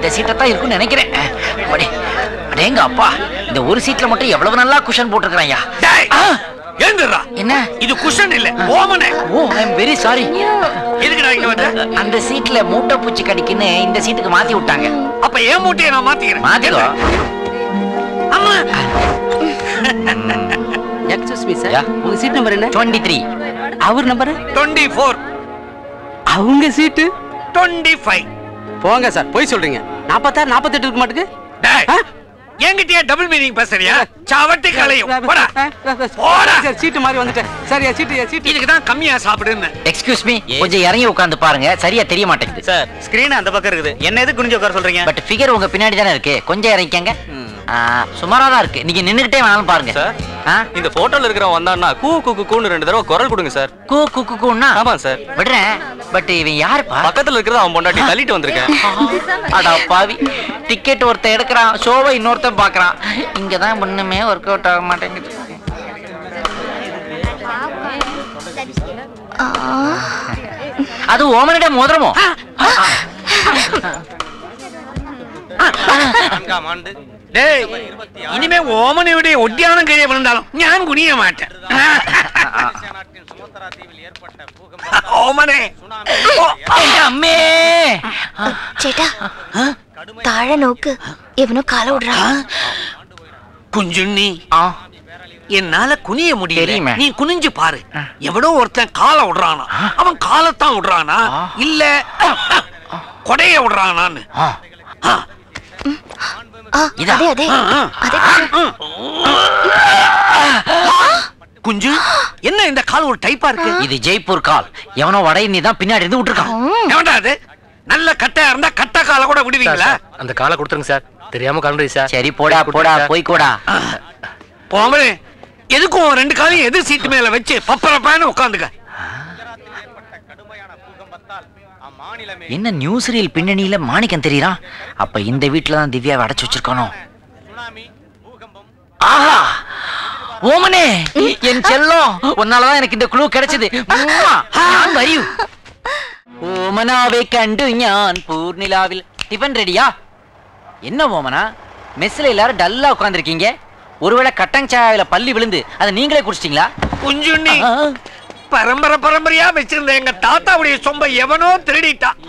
இந்த சீட்டை தான் இருக்குன்னு நினைக்கிறேன். அடேங்க அப்பா, இந்த ஒரு சீட்ல மட்டும் எவ்வளவு நல்லா குஷன் போட்டுருக்காயா. ஏந்துடா. என்ன இது குஷன் இல்ல, ஓமனே. ஓ ஐ அம் வெரி சாரி. எதுக்குடா இங்க வந்த? அந்த சீட்ல மூட்டை பூச்சி கடிக்குன்னு இந்த சீட்டுக்கு மாத்தி விட்டாங்க. அப்ப ஏன் மூட்டையை நான் மாத்திக்கிறேன். மாத்திக்கோ. அம்மா. எக்ஸ்கியூஸ் மீ சார், உங்க சீட் நம்பர் என்ன? 23. அவர் நம்பர் 24. அவங்க சீட்டு 25. போங்க சார், போய் சொல்றீங்க. 46 48 இருக்க மாட்டுக்கு. டேய், என்கிட்டயே டபுள் மீனிங் பேசுறியா? சாவட்டி கலையும். போடா போடா. சார் சீட்டு மாதிரி வந்துட்டேன் சார். என் சீட்டு இதுக்கு தான் கம்மியா சாப்பிடுன்னு. எக்ஸ்கியூஸ் மீ, கொஞ்சம் இறங்கி உட்கார்ந்து பாருங்க, சரியா தெரிய மாட்டேங்குது. சார் ஸ்கிரீன் அந்த பக்கம் இருக்குது, என்ன எது குனிஞ்சு உட்கார சொல்றீங்க? பட் ஃபிகர் உங்க பின்னாடி தானே இருக்கு, கொஞ்சம் இறங்கிக்கங்க. சுமாரா தான் இருக்கு, நீங்க நின்னுகிட்டே வேணாலும் பாருங்க. சார் இந்த போட்டோல இருக்கிறவன் வந்தான்னா கூ கூ கூன்னு 2 தடவை குரல் கொடுங்க சார். கூ கூ கூன்னா? ஆமா சார். விடுறேன், பட் இவன் யாருப்பா? பக்கத்துல இருக்கிறத அவன் பொண்டாட்டி தள்ளிட்டு வந்திருக்கேன். அடா பாவி, டிக்கெட் ஒருத்தன் எடுக்கிறான், ஷோவை இன்னொருத்தன் பாக்குறான். இங்கதான் ஒண்ணுமே ஒர்க் அவுட் ஆக மாட்டேங்குது. அது ஓமனிட மோதிரமோ? டேய், இனிமே ஓமனையுடைய ஒட்டியானம் கையை விழுந்தாலும் ஞான் குனிய மாட்டேன். ஓமனே அம்மே. சேட்டா, தாழ நோக்கு, எவனோ கால விடுறான். குஞ்சுண்ணி, என்னால குனிய முடியல, நீ குனிஞ்சு பாரு. எவனோ ஒருத்தன் காலை விடுறானா, அவன் காலத்தான் விடுறானா இல்ல கொடைய விடுறானான்னு. குஞ்சு, என்ன இந்த கால் ஒரு டைப்பா இருக்கு? இது ஜெய்ப்பூர் கால். எவனோ வடையினி தான் பின்னாடி இருந்து விட்டுருக்கான். எவன்டா அது? நல்ல கட்டையா இருந்தா கட்ட கால கூட விடுவீங்களா? அந்த காலை கொடுத்துருங்க சார், தெரியாம கலந்துருச்சு சார். சரி போடா போடா, போய் கூடா. போமலே, எதுக்கும் 2 காலையும் எதிர் சீட்டு மேல வச்சு பப்பரப்பான்னு உட்காந்துக்க. என்ன நியூஸ் ரீல் பின்னணியில மாணிக்கம் தெரியறான்? அப்ப இந்த வீட்டுல தான் திவ்யாவை அடைச்சு வச்சிருக்கானோ? ஆஹா, ஓமனே என் செல்லம், உன்னாலதான் எனக்கு இந்த க்ளூ கிடைச்சது. ஓமனாவை கண்டு ஞான் பூர்ணிலாவில். டிஃபன் ரெடியா? என்ன ஓமனா, மெஸ்ல எல்லாரும் டல்லா உட்கார்ந்துருக்கீங்க. ஒருவேளை கட்டங் சாயாவில பள்ளி விழுந்து அதை நீங்களே குடிச்சிட்டீங்களா? குஞ்சுண்ணி, பரம்பரையா வச்சிருந்த எங்க தாத்தாவுடைய சொம்ப எவனோ திருடிட்டான்.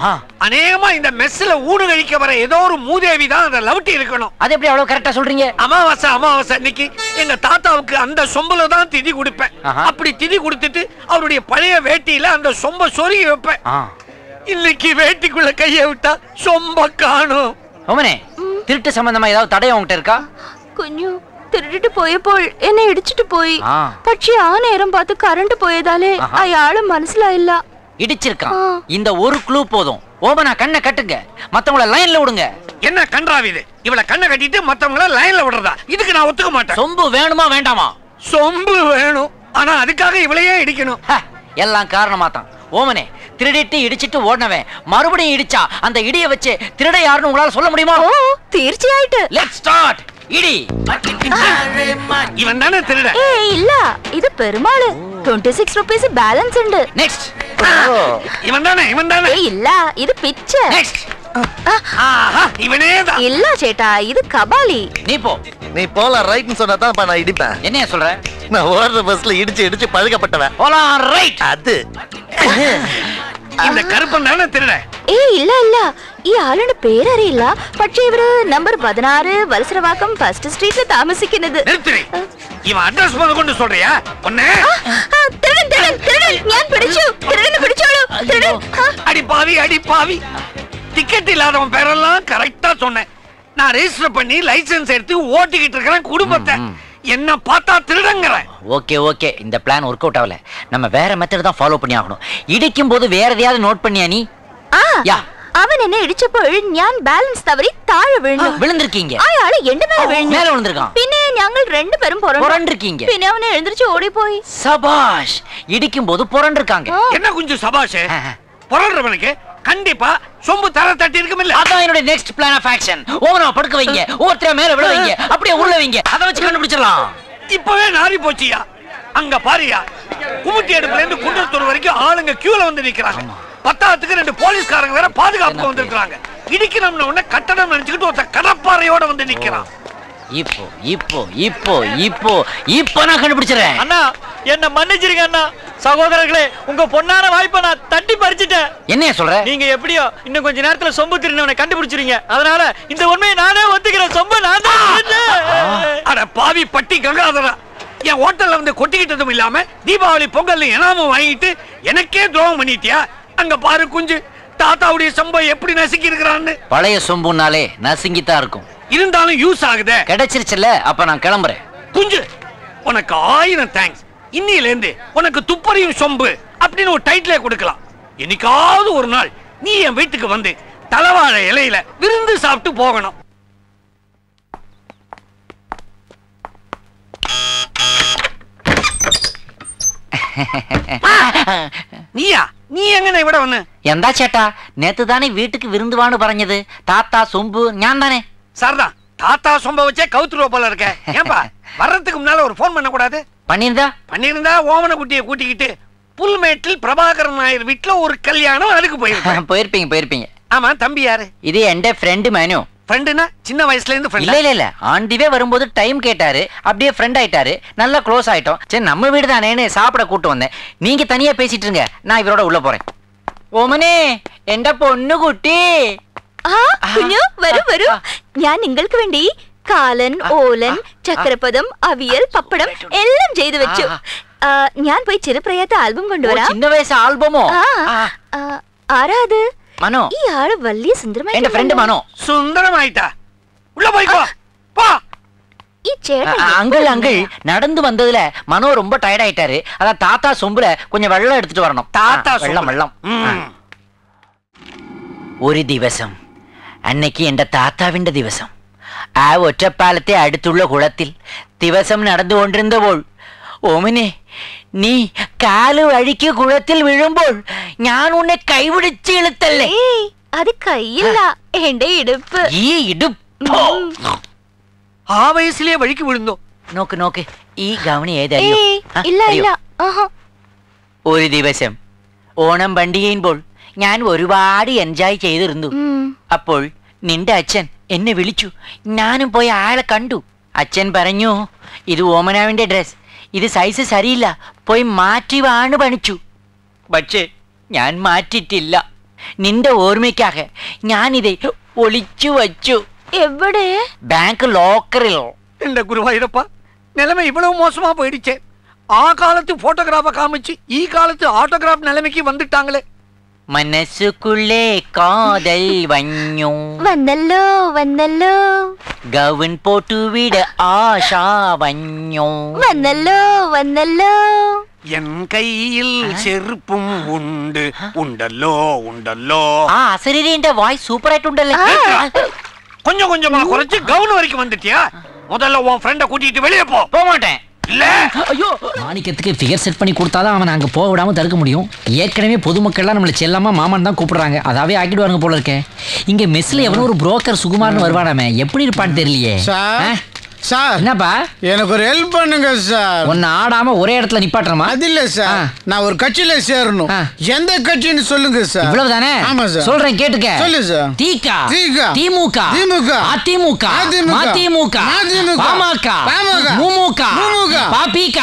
அநேகமா இந்த மெஸ்ல ஊடு கழிக்க வர ஏதோ ஒரு மூதேவி தான் அதை லவுட்டி இருக்கணும். அது எப்படி அவ்வளவு கரெக்டா சொல்றீங்க? அமாவாசை இன்னைக்கு எங்க தாத்தாவுக்கு அந்த சொம்புல தான் திதி கொடுப்பேன். அப்படி திதி கொடுத்துட்டு அவருடைய பழைய வேட்டியில அந்த சொம்ப சொருகி வைப்பேன். இன்னைக்கு வேட்டிக்குள்ள கைய விட்டா சொம்ப காணும். ஓமனே, திருட்டு சம்பந்தமா ஏதாவது தடை உங்ககிட்ட இருக்கா? கொஞ்சம் திருடிட்டு പോയപ്പോൾ എന്നെ ഇടിച്ചിട്ട് പോയി. പക്ഷേ ആ നേരം பார்த்து കറണ്ട് പോയதாலே അയാള് മനസ്സിലായില്ല. இடிச்சிருக்கான். இந்த ஒரு க்ளூ போதும். ஓமனா கண்ணை கட்டுங்க, மத்தவங்கள லைன்ல விடுங்க. என்ன கன்றாவி இது? இவள கண்ணை கட்டிட்டு மத்தவங்கள லைன்ல விடுறதா? இதுக்கு நான் ஒத்துக்க மாட்டேன். சொம்பு வேணுமா வேண்டாமா? சொம்பு வேணும், ஆனா அதுக்காக இவளையே இடிக்கணும். எல்லாம் காரணமா தான். ஓமனே, திருடிட்டு இடிச்சிட்டு ஓடனவன் மறுபடியும் இடிச்சா அந்த இடிய வச்சு திருட யாருன்னு உங்களால சொல்ல முடியுமா? തീർച്ചയായിട്ട്. Let's start. இடி. இவன் தானே திருட? ஏய் இல்ல, இது பெருமாள். 26 rupees பேலன்ஸ் உண்டு. நெக்ஸ்ட். இவன் தானே? ஏய் இல்ல, இது பிச்சை. நெக்ஸ்ட். ஆஹா, இவனே தான். இல்ல சேட்டா, இது கபாலி. நீ போ. நீ போல ரைட்னு சொன்னா தான் நான் இடிப்பேன். என்னைய சொல்ற? நான் ஓடுற பஸ்ல இடிச்சு பழக்கப்பட்டவன். போலாம் ரைட். அது இந்த கருப்பன் தானே திருட? ஏய் இல்ல இல்ல, ഈ ആളുടെ പേരറിയില്ല. പക്ഷേ ഇവര് നമ്പർ 16 വത്സരവാക്കം ഫസ്റ്റ് സ്ട്രീറ്റിൽ താമസിക്കുന്നത്. நிறுத்துறே. இவன் அட்ரஸ் போட கொண்டு சொல்றியா? ஒண்ணே திருடன் ഞാൻ പിടിച്ചു. திருடனை பிடிச்சோளு. திருடன். அடி பாவி. டிக்கெட் இல்லாதவன் பேரெல்லாம் கரெக்ட்டா சொன்னேன். நான் ரெஜிஸ்டர் பண்ணி லைசென்ஸ் எடுத்து ஓட்டிக்கிட்டு இருக்கேன் குடும்பத்தை. என்ன பார்த்தா திருடங்கற. ஓகே, இந்த பிளான் வொர்க் அவுட் ஆகல. நம்ம வேற மெத்தட் தான் ஃபாலோ பண்ணி ஆகணும். இடிக்கும் போது வேற எதையாவது நோட் பண்ணியா நீ? யா, അവൻ എന്നെ ഇടിച്ചപ്പോൾ ഞാൻ ബാലൻസ് തവറി താഴെ വീണു. വിழுந்திருக்கீங்க. അയാൾ എന്റെ മേലെ വീണു. മേലെ വിழுந்திருக்கான். പിന്നെ ഞങ്ങൾ രണ്ടുപേരും പുറണ്ടിருக்கீங்க. പിന്നെ അവൻ എഴുന്നേറ്റ് ഓടിപ്പോയി. சபாஷ், இடிக்கும் போது புரண்டிருக்காங்க. என்ன கொஞ்சம் சபாஷ். புரண்டறவனுக்கு கண்டிப்பா சொம்பு தர தட்டி இருக்குமில்ல. அதான் என்னோட நெக்ஸ்ட் பிளான் ஆஃப் ஆக்ஷன். ஓவனா படுக்க வைங்க, ஒவ்வொருத்தர மேல விழ வைங்க, அப்படியே உள்ள வைங்க. அத வச்சு கண்டுபிடிச்சிடலாம். இப்பவே நாரி போச்சியா. அங்க பாரியா, குமுட்டி அடுப்புல இருந்து குண்டத்தூர் வரைக்கும் ஆளுங்க கியூல வந்து நிக்கிறாங்க. பத்தாத்துக்கு 2 போலீஸ்காரங்க வேற பாதுகாப்புக்கு வந்திருக்காங்க. இடிக்கணும்னு உடனே கட்டடம் நினைச்சுக்கிட்டு ஒருத்த கடப்பாறையோட வந்து நிக்கிறான். இப்போ இப்போ இப்போ இப்போ இப்போ நான் கண்டுபிடிச்சிடறேன். அண்ணா என்ன மன்னிச்சிருங்க அண்ணா. சகோதரர்களே, உங்க பொன்னான வாய்ப்பை நான் தட்டி பறிச்சிட்டேன். என்ன சொல்ற? நீங்க எப்படியோ இன்னும் கொஞ்ச நேரத்துல சொம்பு திருநவனை கண்டுபிடிச்சிருங்க. அதனால இந்த உண்மையை நானே ஒத்துக்கிறேன். சொம்பு நான் தான். அட பாவி பட்டி கங்காதரா, என் ஹோட்டல்ல வந்து கொட்டிக்கிட்டதும் இல்லாம தீபாவளி பொங்கல் இனாமும் வாங்கிட்டு எனக்கே துரோகம் பண்ணிட்டியா? அங்க பாரு குஞ்சு, தாத்தாவுடைய சொம்பை எப்படி நசுக்கி இருக்கிறான்னு. பழைய சொம்புனாலே நசுங்கித்தான் இருக்கும். இருந்தாலும் யூஸ் ஆகுதே. கிடைச்சிருச்சுல, அப்ப நான் கிளம்புறேன். குஞ்சு, உனக்கு 1000 தேங்க்ஸ். இன்னில இருந்து உனக்கு துப்பறியும் சொம்பு அப்படின்னு ஒரு டைட்டிலே கொடுக்கலாம். என்னைக்காவது ஒரு நாள் நீ என் வீட்டுக்கு வந்து தலவாழை இலையில விருந்து சாப்பிட்டு போகணும். நீயா? நீ எங்க விட ஒண்ணு? எந்தா சேட்டா, நேத்து தானே வீட்டுக்கு விருந்துவான்னு பறஞ்சது. தாத்தா சொம்பு ஞான் தானே? சார்தான், தாத்தா சொம்ப வச்சே கவுத்துருவ போல இருக்க. ஏன்பா வர்றதுக்கு முன்னால ஒரு போன் பண்ண கூடாது? பண்ணிருந்தா ஓமன குட்டியை கூட்டிக்கிட்டு புல்மேட்டில் பிரபாகரன் நாயர் வீட்டுல ஒரு கல்யாணம், அதுக்கு போயிருப்பீங்க. ஆமா, தம்பி யாரு? இது என் ஃப்ரெண்டு மேனு. ஃப்ரெண்டுனா சின்ன வயசுல இருந்து ஃப்ரெண்ட்? இல்ல ஆண்டிவே வரும்போது டைம் கேட்டாரு, அப்படியே ஃப்ரெண்ட் ஆயிட்டாரு, நல்லா க்ளோஸ் ஆயிட்டோம். சரி, நம்ம வீடு தானேன்னு சாப்பிட கூட்டு வந்தேன். நீங்க தனியா பேசிட்டு இருங்க, நான் இவரோட உள்ள போறேன். ഓമനെ എന്റെ പൊന്നു കുട്ടി. വരൂ ഞാൻ നിങ്ങൾക്ക് വേണ്ടി കാലൻ ഓലൻ ചക്രപദം അവിയൽ പപ്പടം എല്ലാം ചെയ്തു വെച്ചു. ഞാൻ പോയി ചെറുപ്രായത്തെ ആൽബം കൊണ്ടുവരാം. ചിന്ന വയസ്സ് ആൽബമോ? ആരാ അത്? മനോ. ഈ ആള് വലിയ സുന്ദരമായി. എന്റെ ഫ്രണ്ട് മനോ. സുന്ദരമായിട്ടാ? உள்ள போய்க்கோ போ. ഈ ചേട്ടൻ அங்கிள் நடந்து வந்ததுல மனோ ரொம்ப டயர்ட் ஆயிட்டாரு. அதான் தாத்தா சொம்புல கொஞ்சம் வெள்ளம் எடுத்துட்டு வரணும். தாத்தா വെള്ളം. ഒരു ദിവസം അന്നയ്ക്ക് എന്റെ താത്താവിന്റെ ദിവസം ആ ഒറ്റപ്പാലത്തെ അടുത്തുള്ള കുളത്തിൽ ദിവസം നടന്നുകൊണ്ടിരുന്നപ്പോൾ ഓമനെ നീ കാല് വഴിക്ക് കുളത്തിൽ വീഴുമ്പോൾ ഞാൻ ഉന്നെ കൈപിടിച്ച് ഇളുത്തല്ലേ? അത് കൈയില്ല, എന്റെ ഇടുപ്പ്. ഈ ഇടുപ്പോ? ആ വയസ്സിലെ വഴിക്ക് വീഴുന്നോ? നോക്ക് ഈ ഗൗണി ഏതായിരിക്കും? ഇല്ല. ഒരു ദിവസം ഓണം പണ്ടികയുമ്പോൾ ഞാൻ ഒരുപാട് എൻജോയ് ചെയ്തിരുന്നു. അപ്പോൾ നിന്റെ അച്ഛൻ എന്നെ വിളിച്ചു. ഞാനും പോയി ആളെ കണ്ടു. അച്ഛൻ പറഞ്ഞു, ഇത് ഓമനാവിന്റെ ഡ്രസ്, ഇത് സൈസ് ശരിയില്ല, പോയി മാറ്റി വാണ് പണിച്ചു. പക്ഷേ ഞാൻ മാറ്റിട്ടില്ല. നിന്റെ ഓർമ്മയ്ക്കാக ഞാനിത് ഒളിച്ചു വച്ചു. എവിടെ? ബാങ്ക് ലോക്കറിൽ. എന്റെ ഗുരുവായൂരപ്പ, നിലമ ഇவ்வளவு மோசமா போயிடுச்சே. ആ കാലത്ത് ഫോട്ടോഗ്രാഫ് കാമിച്ച് ഈ കാലത്ത് ഓട്ടോഗ്രാഫ് നിലമയ്ക്ക് വന്നിട്ടാங்களே. മനസ്സുക്കുള്ളേ കാതൽ വന്നല്ലോ ഗൗൻ പോട്ടുവിട ആശ വന്നല്ലോ എൻ കയ്യിൽ ചെറുപ്പും ഉണ്ട് ഉണ്ടല്ലോ. ആ അസരീരിന്റെ വായ്സ് സൂപ്പർ ആയിട്ടുണ്ടല്ലേ. கொஞ்சம் கொஞ்சமா குறைச்சு கவுன் வரைக்கும் வந்துட்டியா? முதல்ல உன் ஃப்ரெண்ட கூட்டிட்டு வெளியே போ. போக மாட்டேன். இல்ல, ஐயோ, மாணிக்கத்துக்கு ஃபிகர் செட் பண்ணி கொடுத்தாதான் அவன் அங்கே போக விடாம தடுக்க முடியும். ஏற்கனவே பொதுமக்கள்லாம் நம்மளை செல்லாம மாமன் தான் கூப்பிடுறாங்க. அதாவே ஆக்கிடுவாங்க போல இருக்கேன். இங்க மெஸ்ல எவனோ ஒரு புரோக்கர் சுகுமார்னு வருவானாமே, எப்படி இருப்பான்னு தெரியலையே. சார், என்னப்பா? எனக்கு ஒரு ஹெல்ப் பண்ணுங்க சார். ஒன்னு ஆடாம ஒரே இடத்துல நிப்பாட்டுறமா? அது இல்ல சார், நான் ஒரு கட்சியில சேரணும். எந்த கட்சின்னு சொல்லுங்க சார். இவ்வளவுதானே? ஆமா சார். சொல்றேன் கேட்டுக்க. சொல்லு சார். திக, திமுக, அதிமுக, மதிமுக, பாமக, முமுக, பாபிக,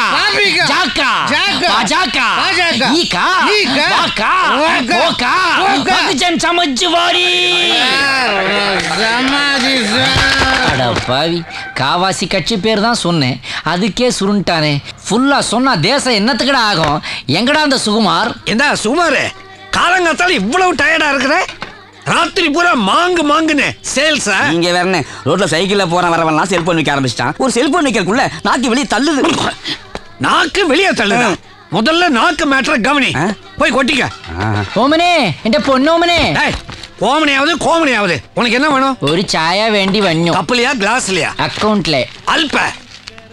ஜாக்கா, பாஜக, ஈகா, வாக்கா, போக்கா, பகுஜன் சமாஜ்வாடி. அட பாவி, காவாசி கட்சி பேர் தான் சொன்னேன், அதுக்கே சுருண்டானே. ஃபுல்லா சொன்னா தேசம் என்னத்துக்கடா ஆகும்? எங்கடா அந்த சுகுமார்? என்ன சுகுமார், காலங்காத்தால இவ்வளவு டயர்டா இருக்கிற? ராத்திரி பூரா மாங்குன்னு சேல்ஸ். நீங்க வேறனே, ரோட்ல சைக்கிள்ல போற வரவெல்லாம் செல்போன் விற்க ஆரம்பிச்சிட்டான். ஒரு செல்போன் விற்கிறதுக்குள்ள நாக்கு வெளியே தள்ளுது. நாக்கு வெளியே தள்ளுது? முதல்ல நாக்கு மேட்டரை கவனி, போய் கொட்டிக்க. ஓமனே, என்ற பொண்ணோமனே. கோமனையாவது கோமனையாவது உனக்கு என்ன வேணும்? ஒரு சாயா வேண்டி வண்ணு. கப்பலையா கிளாஸ்லயா? அக்கவுண்ட்ல. அல்ப,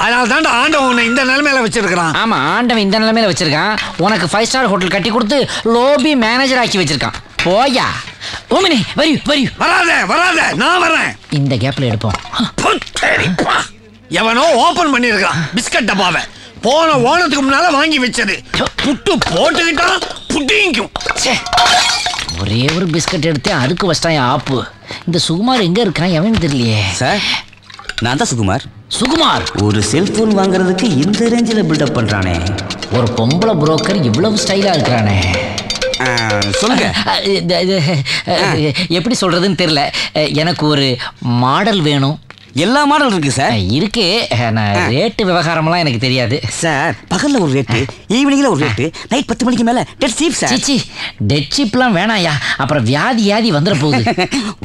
அதனால தாண்டா ஆண்டவன் உன்னை இந்த நிலைமையில வச்சிருக்கான். ஆமா, ஆண்டவன் இந்த நிலைமையில வச்சிருக்கான். உனக்கு 5 ஸ்டார் ஹோட்டல் கட்டி கொடுத்து லோபி மேனேஜர் ஆக்கி வச்சிருக்கான். போயா ஓமனே, வராத, நான் வரேன். இந்த கேப்ல எடுப்போம். எவனோ ஓபன் பண்ணிருக்கான் பிஸ்கட் டப்பாவை. போன ஓணத்துக்கு முன்னால வாங்கி வச்சது. புட்டு போட்டுக்கிட்டான் புட்டிங்கும். ஒரே ஒரு பிஸ்கட் எடுத்து அதுக்கு வச்சிட்டான் ஆப்பு. இந்த சுகுமார் எங்க இருக்கான் எவன்னு தெரியலையே. சார் நான் தான் சுகுமார். சுகுமார் ஒரு செல்போன் வாங்குறதுக்கு இந்த ரேஞ்சில் பில்டப் பண்றானே. ஒரு பொம்பளை புரோக்கர் இவ்வளவு ஸ்டைலா இருக்கிறானே. சொல்லுங்க. எப்படி சொல்றதுன்னு தெரியல. எனக்கு ஒரு மாடல் வேணும். எல்லா மாடல் இருக்கு சார். இருக்கு. ரேட்டு விவகாரம்லாம் எனக்கு தெரியாது சார். பகல்ல ஒரு ரேட்டு, ஈவினிங்ல ஒரு ரேட்டு, நைட் 10 மணிக்கு மேல டெட் சீப் சார். சிச்சி டெட் சீப்லாம் வேணாயா, அப்புறம் வியாதி வந்துட போகுது.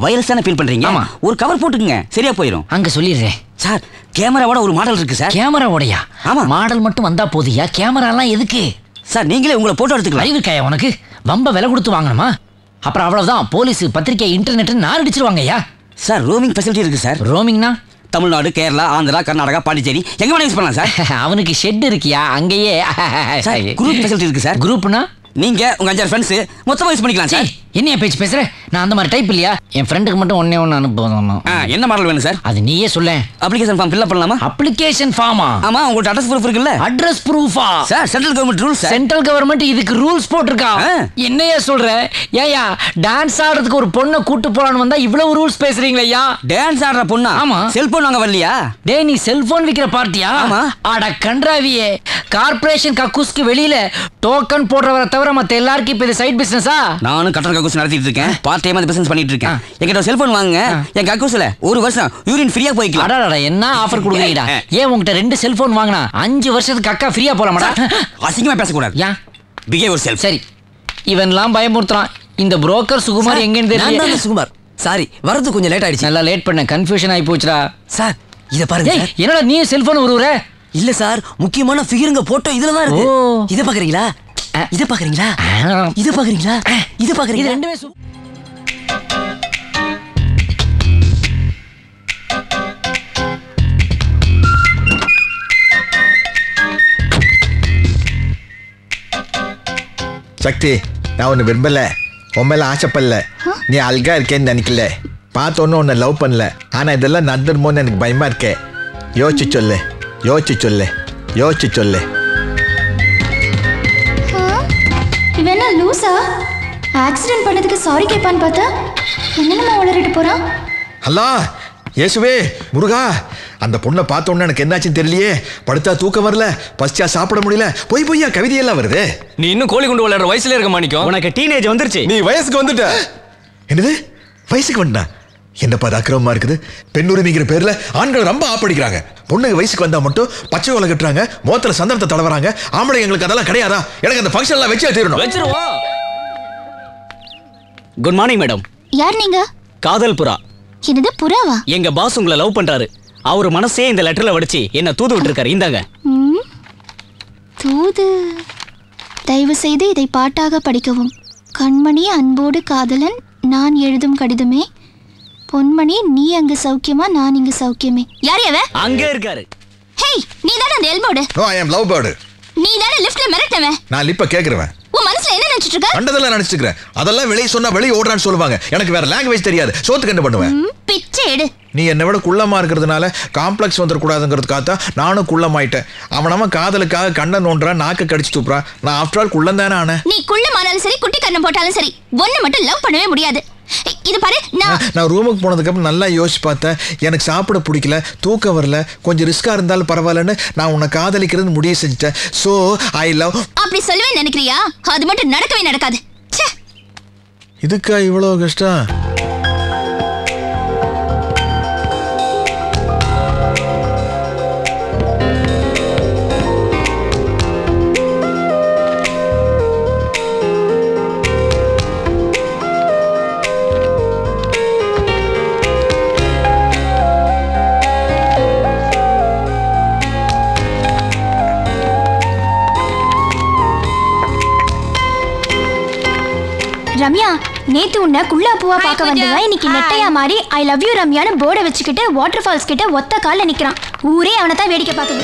வைரஸ் தானே ஃபீல் பண்றீங்க? ஆமா. ஒரு கவர் போட்டுக்குங்க, சரியா போயிடும். அங்க சொல்லிடுறேன் சார். கேமராவோட ஒரு மாடல் இருக்கு சார். கேமராவோடயா? ஆமா. மாடல் மட்டும் வந்தா போதியா, கேமராலாம் எதுக்கு சார்? நீங்களே உங்களை போட்டோ எடுத்துக்கலாம். அறிவு இருக்காயா உனக்கு? வம்ப விலை கொடுத்து வாங்கணுமா? அப்புறம் அவ்வளவுதான், போலீஸ் பத்திரிக்கை இன்டர்நெட் நார் அடிச்சிருவாங்கய்யா. சார் ரோமிங் ஃபெசிலிட்டி இருக்கு சார். ரோமிங்னா தமிழ்நாடு, கேரளா, ஆந்திரா, கர்நாடகா, பாண்டிச்சேரி எங்க வேணா யூஸ் பண்ணலாம் சார். அவனுக்கு ஷெட் இருக்கியா அங்கேயே? குரூப் ஃபெசிலிட்டி இருக்கு சார். குரூப்னா நீங்க உங்க 5 ஃப்ரெண்ட்ஸ் மொத்தமா யூஸ் பண்ணிக்கலாம் சார். என்னைய பேச்சு பேசுற? நான் அந்த மாதிரி டைப் இல்லையா. என் ஃப்ரெண்டுக்கு மட்டும் ஒண்ணே ஒன்று அனுப்புவோம். என்ன மாடல் வேணும் சார்? அது நீயே சொல்ல. அப்ளிகேஷன் ஃபார்ம் ஃபில் பண்ணலாமா? அப்ளிகேஷன் ஃபார்மா? ஆமா. உங்களுக்கு அட்ரஸ் ப்ரூஃப் இருக்குல்ல? அட்ரஸ் ப்ரூஃபா? Sir central government rules. Central government இதுக்கு ரூல்ஸ் போட்டிருக்கா? என்னையா சொல்ற? ஏயா டான்ஸ் ஆடுறதுக்கு ஒரு பொண்ணை கூட்டு போறான்னு வந்தா இவ்வளவு ரூல்ஸ் பேசுறீங்களா? டான்ஸ் ஆடுற பொண்ணா? ஆமா. செல்போன் வாங்க வரலையா? டேய் நீ செல்போன் விக்கிற பார்ட்டியா? ஆமா. அட கன்றாவியே, கார்ப்பரேஷன் கக்கூஸ்க்கு வெளியில டோக்கன் போடுறவரை தவிர மத்த எல்லாருக்கும் இப்ப இது சைட் பிசினஸா? நானும் கட்டண கக்கூஸ் நடத்திட்டு இருக்கேன். பார்ட் டைமா பிசினஸ் பண்ணிட்டு இருக்கேன். என்கிட்ட செல்போன் வாங்குங்க. என் கக்கூஸ்ல ஒரு வருஷம் யூரின் ஃப்ரீயா போய்க்கலாம். அடடா என்ன ஆஃபர் கொடுக்குறீடா? ஏன் உன்கிட்ட 2 செல்போன் வாங்கினா 5 வருஷத்துக்கு அக்கா ஃப்ரீயா போலாமாடா? அசிங்கமா பேசக்கூடாது. ஏன்? Behave yourself. சரி, இவன்லாம் பயமுறுத்துறான். இந்த புரோக்கர் சுகுமார் எங்கன்னு தெரியல. நான் தான் சுகுமார். சாரி, வரது கொஞ்சம் லேட் ஆயிடுச்சு. நல்லா லேட் பண்ண, கன்ஃபியூஷன் ஆகி போச்சுடா. சார் இத பாருங்க. என்னடா நீ செல்போன் உருவுற? இல்ல சார், முக்கியமான ஃபிகருங்க போட்டோ இதுல தான் இருக்கு. இத பாக்குறீங்களா? இத பாக்குறீங்களா? இத பாக்குறீங்களா? இத பாக்குறீங்களா? இது ரெண்டுமே சக்தி, நான் ஒன்று விரும்பல, உன் மேல ஆசைப்படல. நீ அழகா இருக்கேன்னு நினைக்கல, பார்த்தோன்னு உன்னை லவ் பண்ணல. ஆனா இதெல்லாம் நடந்துருமோன்னு எனக்கு பயமா இருக்கே. யோசிச்சு சொல்லு, யோசிச்சு சொல்லு, யோசிச்சு சொல்லு. இவன் என்ன லூசா? ஆக்சிடென்ட் பண்ணதுக்கு சாரி கேட்பான்னு பார்த்தா என்னென்னமா உளறிட்டு போறான். ஹலோ இயேசுவே, முருகா, அந்த பொண்ணை பார்த்தோன்னு எனக்கு என்னாச்சுன்னு தெரியலையே. படுத்தா தூக்கம் வரல, பசிச்சா சாப்பிட முடியல, பொய்யா கவிதையெல்லாம் வருது. நீ இன்னும் கோழி குண்டு விளையாடுற வயசுல இருக்க மாணிக்கம். உனக்கு டீனேஜ் வந்துருச்சு. நீ வயசுக்கு வந்துட்ட. என்னது வயசுக்கு வந்தா? என்னப்பா அது அக்கிரமமா இருக்குது. பெண் உரிமைங்கிற பேர்ல ஆண்கள் ரொம்ப ஆப்படிக்கிறாங்க. பொண்ணுங்க வயசுக்கு வந்தா மட்டும் பச்சை ஓலை கட்டுறாங்க, மோத்தல சந்தனத்தை தடவறாங்க. ஆம்பளை எங்களுக்கு அதெல்லாம் கிடையாதா? எனக்கு அந்த ஃபங்க்ஷன் எல்லாம் வச்சே தீரணும். வச்சிருவோம். Good morning madam. யார் நீங்க? காதல் புறா. என்னது புறாவா? எங்க பாஸ் உங்களை லவ் பண்றாரு. அவர் மனசே இந்த லெட்டர்ல வடிச்சு என்ன தூது விட்டுருக்காரு. இந்தாங்க. தூது. தயவு செய்து இதை பாட்டாக படிக்கவும். கண்மணி அன்போடு காதலன், நான் எழுதும் கடிதமே. பொன்மணி, நீ அங்க சௌக்கியமா, நான் இங்க சௌக்கியமே. யார் அவ? அங்க இருக்காரு. ஹேய், நீ தான அந்த எல்போர்டு? நோ, ஐ அம் லவ் பேர்டு. நீ தான லிஃப்ட்ல மிரட்டவன்? நான் லிப்ப கேக்குறேன். உன் மனசுல என்ன நினைச்சிட்டு இருக்க? கண்டதெல்லாம் நினைச்சிட்டு இருக்கேன். அதெல்லாம் வெளிய சொன்னா வெளிய ஓடுறான்னு சொல்லுவாங்க. எனக்கு வேற லாங்குவேஜ் தெரியாது. சோத்துக்கு என்ன பண்ணுவேன்? பிச்சை எடு. நீ என்னை விட குள்ளமா இருக்கிறதுனால காம்ப்ளெக்ஸ் வந்துடக்கூடாதுங்கிறதுக்காக நானும் குள்ளமாயிட்டேன். அவன் காதலுக்காக கண்ணை நோண்டுறான், நாக்க கடிச்சு துப்புறான். நான் ஆஃப்டர் ஆல் குள்ளம் தானே ஆனேன். நீ குள்ளமானாலும் சரி, குட்டி கண்ணம் போட்டாலும் சரி, ஒன்னு மட்டும் லவ் பண்ணவே முடியாது. இது பாரு, நான் ரூமுக்கு போனதுக்கு அப்புறம் நல்லா யோசிச்சு பார்த்தேன். எனக்கு சாப்பிட பிடிக்கல, தூக்கம் வரல, கொஞ்சம் ரிஸ்கா இருந்தாலும் பரவாயில்லன்னு நான் உன்னை காதலிக்கிறது முடிவு செஞ்சுட்டேன். So I love. அப்படி சொல்லவே நினைக்கிறியா? அது மட்டும் நடக்கவே நடக்காது. இதுக்கா இவ்வளவு கஷ்டம்? ரம்யா, நேத்து உன்னை குள்ளா பூவா பார்க்க வந்தவன் இன்னைக்கு நெட்டையா மாறி ஐ லவ் யூ ரம்யான்னு போர்டை வச்சுக்கிட்டு வாட்டர் ஃபால்ஸ் கிட்ட ஒத்த கால்ல நிக்கிறான். ஊரே அவனை தான் வேடிக்கை பார்க்குது.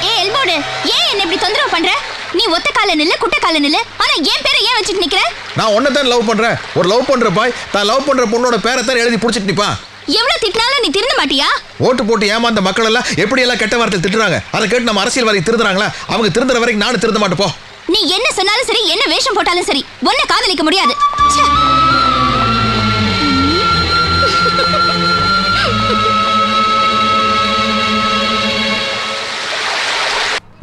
ஏ எல்போர்டு, ஏன் என்ன இப்படி தொந்தரவு பண்ற? நீ ஒத்த கால்ல நில்லு, குட்டை கால்ல நில்லு. ஆனா என் பேரை ஏன் வச்சுட்டு நிக்கிற? நான் உன்னை தான் லவ் பண்றேன். ஒரு லவ் பண்ற பாய் தான் லவ் பண்ற பொண்ணோட பேரை தான் எழுதி புடிச்சிட்டு நிப்பான். எவ்வளவு திட்டினாலும் நீ திருந்த மாட்டியா? ஓட்டு போட்டு ஏமாந்த மக்கள் எல்லாம் எப்படி எல்லாம் கெட்ட வார்த்தை திட்டுறாங்க. அதை கேட்டு நம்ம அரசியல்வாதி திருந்துறாங்களா? அவங்க திருந்துற வரைக்கும் நானும் திருந்த மாட்டேன். போ. நீ என்ன சொன்னாலும் சரி, என்ன வேஷம் போட்டாலும் சரி, உன்னை காதலிக்க முடியாது.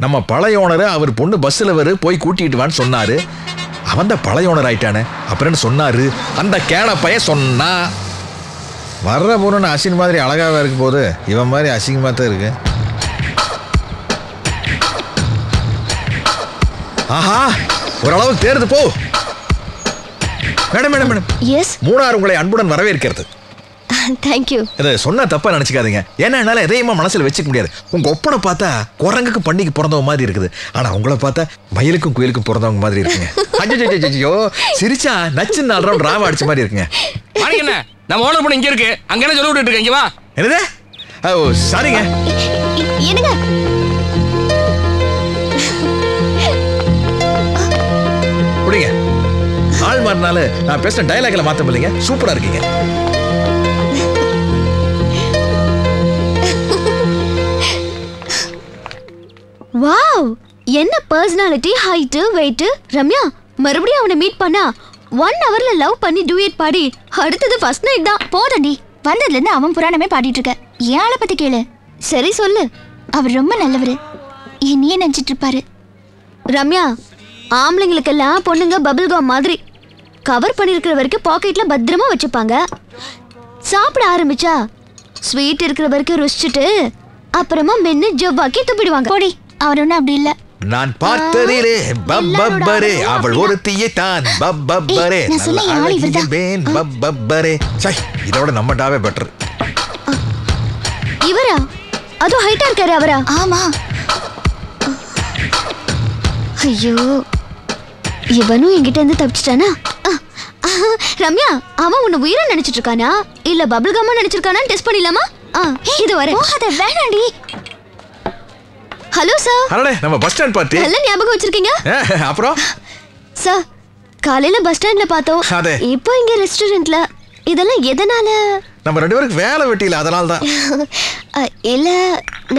நம்ம பழைய ஓனர் அவர் பொண்ணு பஸ்ஸில் போய் கூட்டிட்டு வான்னு சொன்னாரு. அவன் தான் பழைய ஓனர் ஆயிட்டானே. அப்புறம் சொன்னாரு அந்த கேன பையன் சொன்னா. வர்ற பொண்ணு அசின் மாதிரி அழகாக இருக்கும் போது இவன் மாதிரி அசிங்கமாக தான் இருக்கு. ஆஹா, ஓரளவுக்கு தேர்ந்து போ. Madam madam madam. Yes. Munnar உங்களை அன்புடன் வரவேற்கிறது. Thank you. இதை சொன்னா தப்பா நினைச்சுக்காதீங்க. ஏன்னா என்னால எதையுமா மனசுல வச்சுக்க முடியாது. உங்க ஒப்பனை பார்த்தா குரங்குக்கும் பண்டிகை பிறந்தவங்க மாதிரி இருக்குது. ஆனா உங்களை பார்த்தா மயிலுக்கும் குயிலுக்கும் பிறந்தவங்க மாதிரி இருக்குங்க. ஐயோ சிரிச்சா நச்சு 4 ரவுண்ட் ராவா அடிச்ச மாதிரி இருக்குங்க. என்ன நம்ம ஓனர் பண்ண இங்க இருக்கு. அங்க என்ன சொல்லி விட்டுட்டு இங்க வா. என்னது? ஓ சாரிங்க. என்னங்க? புடிங்க. ஆள் மாறினால நான் பேசுற டயலாக்ல மாத்த முடியலங்க. சூப்பரா இருக்கீங்க. வாவ், என்ன பர்சனாலிட்டி, ஹைட், வெயிட். ரம்யா, மறுபடியும் அவனை மீட் பண்ணா 1 ஹவர்ல லவ் பண்ணி டூயட் பாடி அடுத்தது ஃபர்ஸ்ட் நைட் தான். போதண்டி, வந்ததுல இருந்து அவன் புராணமே பாடிட்டு இருக்க. ஏன் ஆளை பத்தி கேளு. சரி சொல்லு. அவர் ரொம்ப நல்லவரு. என்னையே நினைச்சிட்டு இருப்பாரு. ரம்யா, ஆம்பளைங்களுக்கெல்லாம் பொண்ணுங்க பபிள் காம் மாதிரி கவர் பண்ணிருக்கிற வரைக்கும் பாக்கெட்ல பத்திரமா வச்சுப்பாங்க. சாப்பிட ஆரம்பிச்சா ஸ்வீட் இருக்கிற வரைக்கும் ருசிச்சுட்டு அப்புறமா மென்னு ஜவ்வாக்கி துப்பிடுவாங்க. போடி, அவர் ஒன்றும் அப்படி இல்லை. நான் பார்த்ததிலே பப்பரே அவள் ஒரு தீயத்தான் பப்பரே பப்பரே. இதோட நம்ம டாவே பெட்டர். இவரா? அதோ ஹைட்டா இருக்காரு அவரா? ஆமா. ஐயோ, இவனும் என்கிட்ட இருந்து தப்பிச்சிட்டானா? ரம்யா, அவன் உன்னை உயிரை நினைச்சிட்டு இருக்கானா இல்ல பபிள் கம்மா நினைச்சிருக்கானா டெஸ்ட் பண்ணிடலாமா? இது வர வேணாண்டி. Hello sir. ஹலோ, நம்ம பஸ் ஸ்டாண்ட் பார்ட்டி. நல்ல ஞாபகம் வச்சிருக்கீங்க. அப்புறம் சார், காலையில பஸ் ஸ்டாண்ட்ல பார்த்தோம். இப்போ இங்க ரெஸ்டாரண்ட்ல. இதெல்லாம் எதனால? நம்ம 2 பேருக்கு வேலை வெட்டியில, அதனால தான். இல்ல,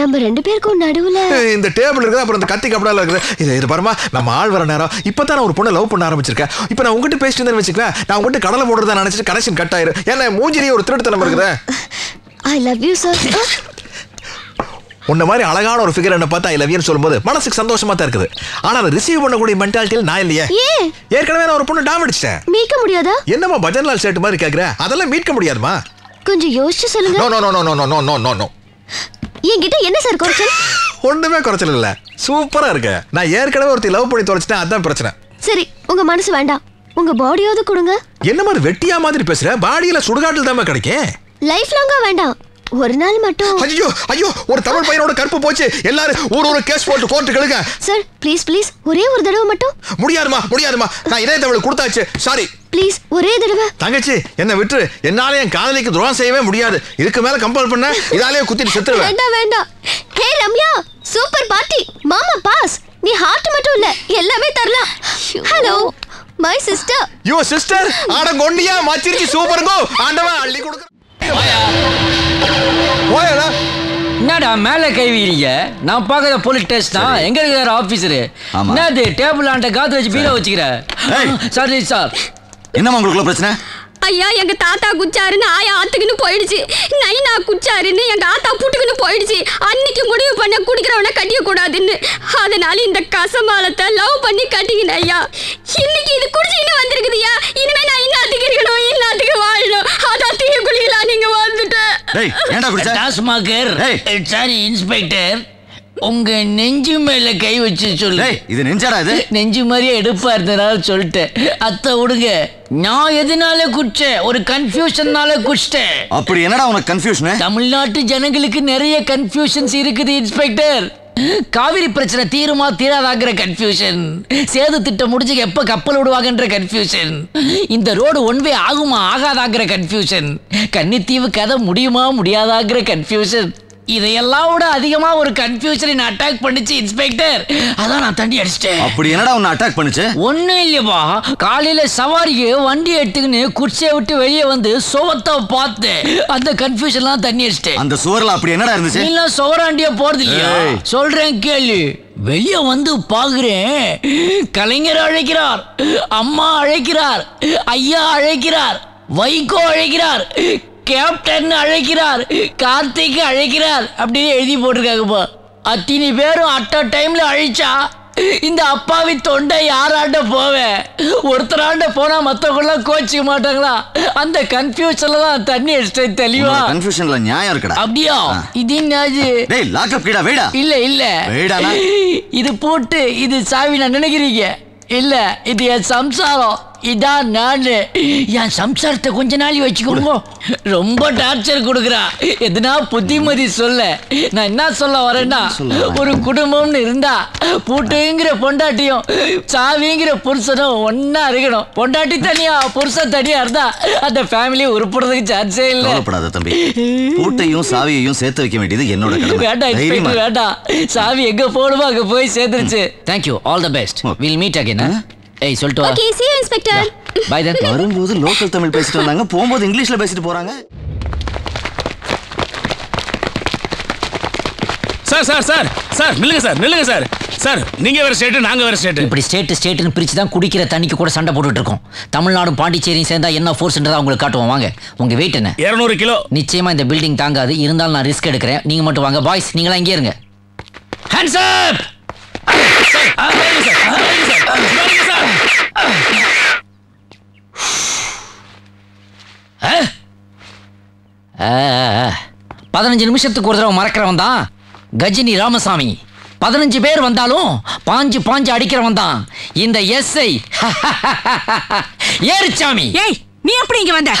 நம்ம 2 பேருக்கும் நடுவுல இந்த டேபிள் இருக்குது. அப்புறம் இந்த கத்தி கப்படால இருக்குது. இது பாருமா, நம்ம ஆள் வர நேரம். இப்பதான் நான் ஒரு பொண்ணை லவ் பண்ண ஆரம்பிச்சிருக்கேன். இப்போ நான் உங்ககிட்ட பேசிட்டு இருந்தேன்னு வச்சுக்கேன், நான் உங்ககிட்ட கடலை போடுறதா நினைச்சிட்டு கனெக்ஷன் கட் ஆயிரும். ஏன்னா மூஞ்சிலேயே ஒரு திருட்டுத்தனம் இருக்குது. I love you sir. உன்ன மாதிரி அழகான ஒரு ஃபிகர் என்ன பார்த்தா ஐ லவ் யூன்னு சொல்லும்போது மனசுக்கு சந்தோஷமா தான் இருக்குது. ஆனா அதை ரிசீவ் பண்ணக்கூடிய மென்டாலிட்டியில் நான் இல்லையே. ஏற்கனவே நான் ஒரு பொண்ணு டாம் அடிச்சிட்டேன். மீட்க முடியாதா? என்னமா பஜன்லால் சேட்டு மாதிரி கேக்குற? அதெல்லாம் மீட்க முடியாதுமா. கொஞ்சம் யோசிச்சு சொல்லுங்க. No no no no no no no no. என்கிட்ட என்ன சார் குறைச்சல்? ஒண்ணுமே குறைச்சல் இல்ல. சூப்பரா இருக்கு. நான் ஏற்கனவே ஒருத்தி லவ் பண்ணி தொலைச்சிட்டேன், அதான் பிரச்சனை. சரி, உங்க மனசு வேண்டாம், உங்க பாடியாவது கொடுங்க. என்ன மாதிரி வெட்டியா மாதிரி பேசுற? பாடியில சுடுகாட்டில் தான் கிடைக்கும். லைஃப் லாங்கா வேண்டாம், ஒரு நாள் மட்டும். ஐயோ ஐயோ, ஒரு தமிழ் பையனோட கற்பு போச்சு. எல்லாரும் ஒரு கேஸ் போட்டு கோர்ட்டு கழுங்க. சார் ப்ளீஸ் ப்ளீஸ், ஒரே ஒரு தடவை மட்டும். முடியாதுமா முடியாதுமா, நான் இதே தமிழ் கொடுத்தாச்சு. சாரி ப்ளீஸ், ஒரே தடவை. தங்கச்சி என்ன விட்டு, என்னால என் காதலிக்கு துரோகம் செய்யவே முடியாது. இதுக்கு மேல கம்பல் பண்ண இதாலே குத்திட்டு செத்துருவேன். வேண்டாம் வேண்டாம். ஹே ரம்யா, சூப்பர் பார்ட்டி. மாமா பாஸ். நீ ஹார்ட் மட்டும் இல்ல, எல்லாமே தரலாம். Hello my sister. Your sister? ஆட கொண்டியா மச்சிருக்கி சூப்பர்ங்கோ. ஆண்டவன் அள்ளி கொடுக்க. போயடா. என்னடா மேல கை வீரீங்க? நான் பார்க்கற போலீஸ் ஸ்டேஷன் தான். எங்க இருக்கிற ஆபீசர்? என்னது டேபிள் ஆண்ட காத்து வச்சு பீரோ வச்சுக்கிற? Sorry sir. என்னம்மா உங்களுக்குள்ள பிரச்சனை? ஐயா, எங்க தாத்தா குச்சாருன்னு ஆயா ஆத்துக்குன்னு போயிடுச்சு. நைனா குச்சாருன்னு எங்க ஆத்தா புட்டுக்குன்னு போயிடுச்சு. அன்னைக்கு முடிவு பண்ண குடிக்கிறவனை கட்டிய கூடாதுன்னு. அதனால இந்த கசமாலத்தை லவ் பண்ணி கட்டிக்கின ஐயா. இன்னைக்கு இது குடிச்சின்னு வந்திருக்குதுயா. இனிமே நான் இன்னாத்துக்கு இருக்கணும், இன்னாத்துக்கு வாழணும். அதான் தீய குளிக்கலாம் நீங்க வந்துட்டு. டாஸ்மாகர். சாரி இன்ஸ்பெக்டர், உங்க நெஞ்சு மேல கை வச்சு சொல்லு. இது நெஞ்சாடா? இது நெஞ்சு மாதிரியே எடுப்பா இருந்தனால சொல்லிட்டேன். அத்தை விடுங்க. நான் எதனால குடிச்சேன்? ஒரு கன்ஃபியூஷன்னால குடிச்சிட்டேன். அப்படி என்னடா உனக்கு கன்ஃபியூஷன்? தமிழ்நாட்டு ஜனங்களுக்கு நிறைய கன்ஃபியூஷன்ஸ் இருக்குது இன்ஸ்பெக்டர். காவிரி பிரச்சனை தீருமா தீராதாங்கிற கன்ஃபியூஷன், சேது திட்டம் முடிஞ்சு எப்ப கப்பல் விடுவாங்கன்ற கன்ஃபியூஷன், இந்த ரோடு ஒன்வே ஆகுமா ஆகாதாங்கிற கன்ஃபியூஷன், கன்னித்தீவு கதை முடியுமா முடியாதாங்கிற கன்ஃபியூஷன், இதையெல்லாம் விட அதிகமா ஒரு கன்ஃபியூஷன் அட்டாக் பண்ணுச்சு இன்ஸ்பெக்டர். அதான் நான் தண்டி அடிச்சிட்டேன். அப்படி என்னடா உன்னை அட்டாக் பண்ணுச்சு? ஒன்னும் இல்லையப்பா, காலையில சவாரிக்கு வண்டி எடுத்துக்கின்னு குச்சியை விட்டு வெளியே வந்து சுவத்தை பார்த்து அந்த கன்ஃபியூஷன்லாம் தண்ணி அடிச்சிட்டேன். அந்த சுவர்ல அப்படி என்னடா இருந்துச்சு? நீ சுவராண்டியா போறது இல்லையா? சொல்றேன் கேளு. வெளியே வந்து பாக்குறேன், கலைஞர் அழைக்கிறார், அம்மா அழைக்கிறார், ஐயா அழைக்கிறார், வைகோ அழைக்கிறார், கேப்டன் அழைக்கிறார், கார்த்திக் அழைக்கிறார் அப்படின்னு எழுதி போட்டிருக்காங்கப்பா. அத்தனை பேரும் அட்ட டைம்ல அழிச்சா இந்த அப்பாவி தொண்டை யாராண்ட போவேன்? ஒருத்தராண்ட போனா மத்தவங்களாம் கோச்சிக்க மாட்டாங்களா? அந்த கன்ஃபியூஷன்ல தான் தண்ணி அடிச்சிட்டேன் தெளிவா. கன்ஃபியூஷன்ல நியாயம் இருக்குடா. அப்படியா? இது என்னது? டேய் லாக் அப் கீடா வேடா. இல்ல வேடானா? இது போட்டு இது சாவி நான் நினைக்கிறீங்க? இல்ல இது என் சம்சாரம். இதான் நானு. என் சம்சாரத்தை கொஞ்ச நாள் வச்சுக்கோங்க. ரொம்ப டார்ச்சர் கொடுக்குறா. எதுனா புத்திமதி சொல்ல. நான் என்ன சொல்ல வரேன்னா, ஒரு குடும்பம்னு இருந்தா பூட்டுங்கிற பொண்டாட்டியும் சாவிங்கிற புருஷனும் ஒன்னா இருக்கணும். பொண்டாட்டி தனியா புருஷன் தனியா இருந்தா அந்த ஃபேமிலி உருப்படுறதுக்கு சான்ஸே இல்லை. கவலைப்படாத தம்பி, பூட்டையும் சாவியையும் சேர்த்து வைக்க வேண்டியது என்னோட கடமை. வேண்டாம் வேண்டாம், சாவி எங்க போடுமோ அங்க போய் சேர்ந்துருச்சு. Thank you, all the best. Will meet again. ஏய் சொல்லிட்டு வா. Okay, see you inspector. Bye then. வரும்போது லோக்கல் தமிழ் பேசிட்டு வந்தாங்க, போகும்போது இங்கிலீஷ்ல பேசிட்டு போறாங்க. சார் சார் சார் சார் நில்லுங்க சார், நில்லுங்க சார். சார் நீங்க வேற ஸ்டேட், நாங்க வேற ஸ்டேட். இப்படி ஸ்டேட்னு பிரிச்சு தான் குடிக்கிற தண்ணிக்கு கூட சண்டை போட்டுட்டு இருக்கோம். தமிழ்நாடும் பாண்டிச்சேரியும் சேர்ந்தா என்ன ஃபோர்ஸ்ன்றதை உங்களுக்கு காட்டுவோம். வாங்க. உங்க வெயிட் என்ன? 200 கிலோ. நிச்சயமா இந்த பில்டிங் தாங்காது. இருந்தாலும் நான் ரிஸ்க் எடுக்கிறேன். நீங்க மட்டும் வாங்க. பாய்ஸ் நீங்களா இங்கே இருங்க. Hands up. பதினஞ்சு நிமிஷத்துக்கு ஒரு தடவை மறக்கிறவன் தான் கஜினி ராமசாமி. 15 பேர் வந்தாலும் பாஞ்சு அடிக்கிறவன் தான் இந்த எஸ்ஐ ஏரிச்சாமி. ஏய், நீ எப்படி இங்க வந்த?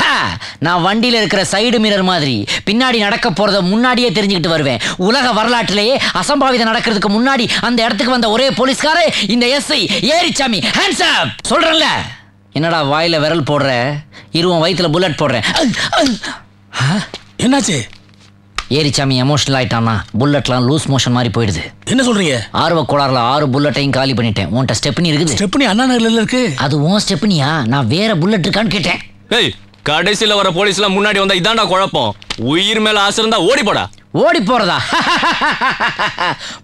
நான் வண்டியில இருக்கிற சைடு மிரர் மாதிரி பின்னாடி நடக்க போறத முன்னாடியே தெரிஞ்சுக்கிட்டு வருவேன். உலக வரலாற்றிலேயே அசம்பாவிதம் நடக்கிறதுக்கு முன்னாடி அந்த இடத்துக்கு வந்த ஒரே போலீஸ்காரே இந்த எஸ்ஐ ஏரிச்சாமி. ஹேண்ட்ஸ் அப் சொல்றேன்ல. என்னடா வாயில விரல் போடுற? இருவன் வயித்துல புல்லட் போடுறேன். என்னாச்சு? ஏரிச்சாமி எமோஷனல் ஆயிட்டானா? புல்லட்லாம் லூஸ் மோஷன் மாதிரி போயிடுது. என்ன சொல்றீங்க? ஆர்வ கோளாறுல 6 புல்லட்டையும் காலி பண்ணிட்டேன். உன்கிட்ட ஸ்டெப்னி இருக்குது? ஸ்டெப்னி அண்ணா நகர்ல இருக்கு. அது உன் ஸ்டெப்னியா? நான் வேற புல்லட் இருக்கான்னு கேட்டேன். ஏய், கடைசில வர போலீஸ்லாம் முன்னாடி வந்தா இதான்டா குழப்பம். உயிர் மேல ஆசை இருந்தா ஓடி போடா. ஓடி போறதா?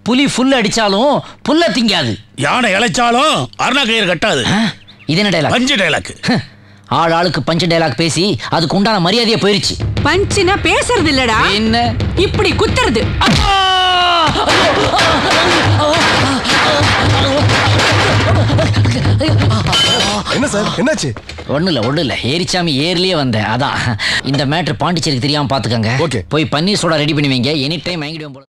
புலி ஃபுல் அடிச்சாலும் புல்ல திங்காது. யானை இளைச்சாலும் அருணா கயிறு கட்டாது. இது என்ன டைலாக்? பஞ்சு டைலாக். ஆளுக்கு பஞ்சு டைலாக் பேசி அதுக்கு உண்டான மரியாதையே போயிருச்சு. பஞ்சுனா பேசுறது இல்லடா, என்ன இப்படி குத்துறது. என்ன சார், என்னாச்சு? ஒண்ணு இல்ல ஏரிச்சாமி ஏர்லயே வந்தேன். அதான் இந்த மேட்டர் பாண்டிச்சேரிக்கு தெரியாம பாத்துக்கங்க. ஓகே. போய் பன்னீர் சோடா ரெடி பண்ணி வைங்க. எனி டைம் வாங்கிடுவோம் போல.